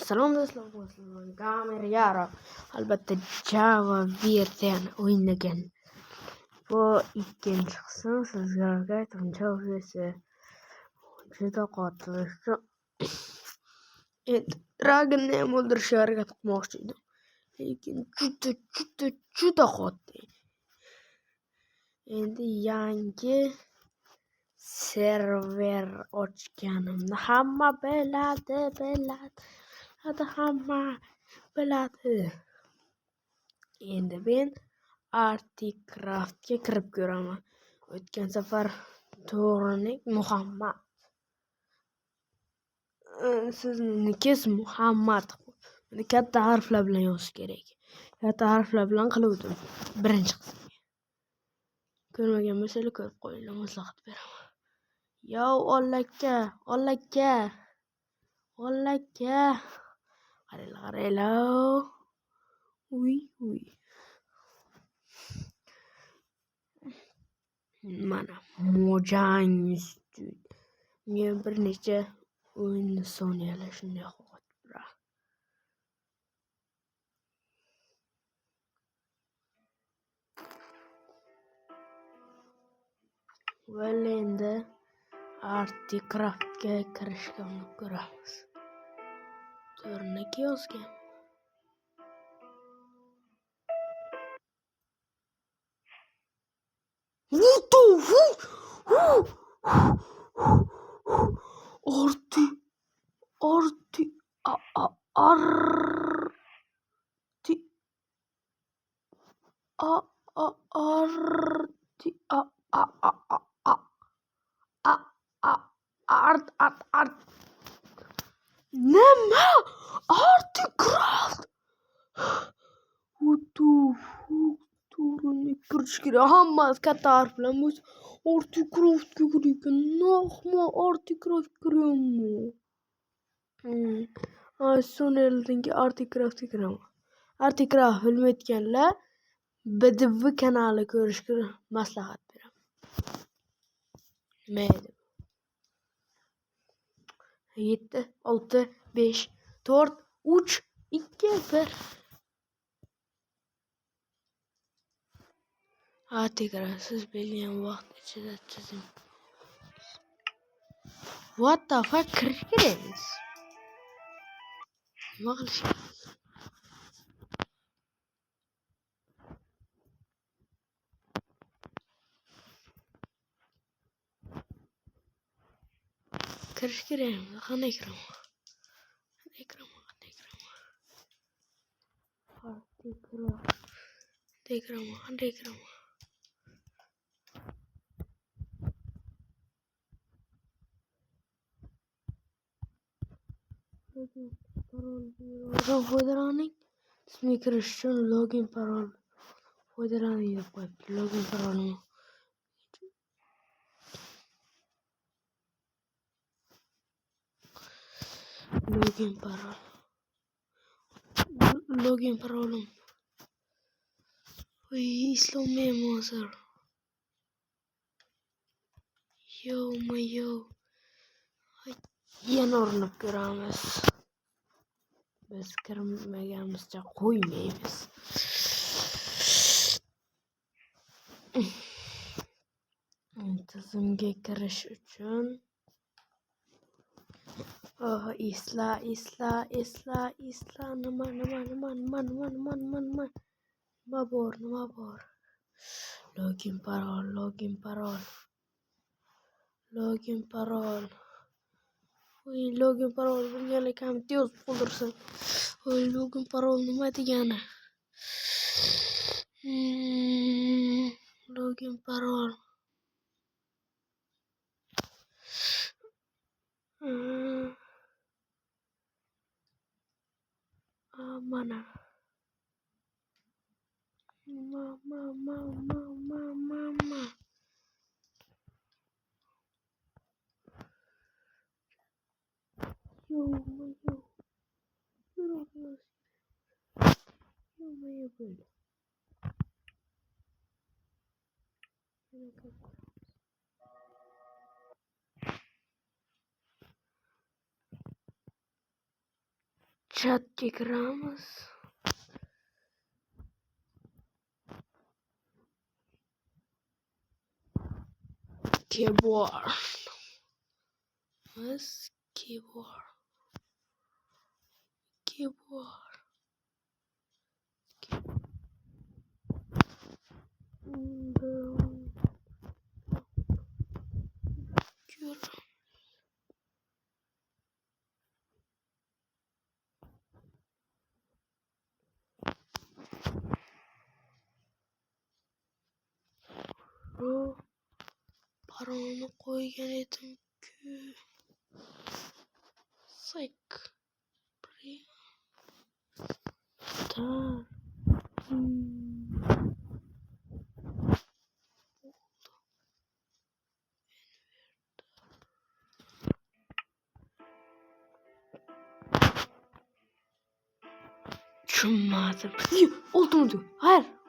Salom do'stlar, Gamer Yaro. Albatta Java VTN o'ynagan. Bu ikkinchi qism. Sizlarga aytdim, Java esa juda qotillikda. Dragon'ni ham o'ldirishga harakat qilmoqchi edim. Lekin juda qotil. Endi yangi server ochganimni hamma biladi. Hamma biladi. Endi men Articraftga kirib ko'raman. O'tgan safar to'g'rilik Muhammad. Siznikiz Muhammad. Buni katta harflar bilan yozish kerak. Katta harflar bilan qiluvdim. Birinchi qismga. Ko'rmagan bo'lsangiz ko'rib qo'yinglar, maslahat beraman. Yo, ollaka. Qaranglar. Uy. Mana Mojang men bir necha o'yin soniyalar shunday qo'yib turadi. Va endi Articraftga kirishga urinib ko'ramiz. To'rnak yozgan. Nima? Articraft. To'g'rini kirish kerak. Hammasi katta harf bilan bo'lsa, Articraftga kirgan. Nahma Articraft kiryapman. Sonel'dagi Articraftga kiraman. Articraft bilmayotganlar BDV kanali ko'rishga maslahat beraman. Nima edi? 7 6 5 4 3 2 1. Articraft siz bilgan vaqt ichida tizim. What the fuck kirish kerak? Nima qilish kerak? Kirish kerak. Qanday kiraman? Qanday kiraman? Parol foydalaning. Ismi kirish uchun login parol foydalaning deb qo'yibdi. Login parolni login parolim. Voy, eslolmayman hozir. Yo. Yana urinib ko'ramiz. Biz kirmaganimizcha qo'ymaymiz. Tizimga kirish uchun isla nima bor? Login parol. Voy, login parol bilganlar kommentda yozib qoldirsin. Voy, login parol nima degani? Login parol. Mana. Mama. Yo. Böyle. Chatga kiramiz. Keyboard. Keyboard. Paronu koygan edim-ku. Sayk. Oldu mu? Hayır.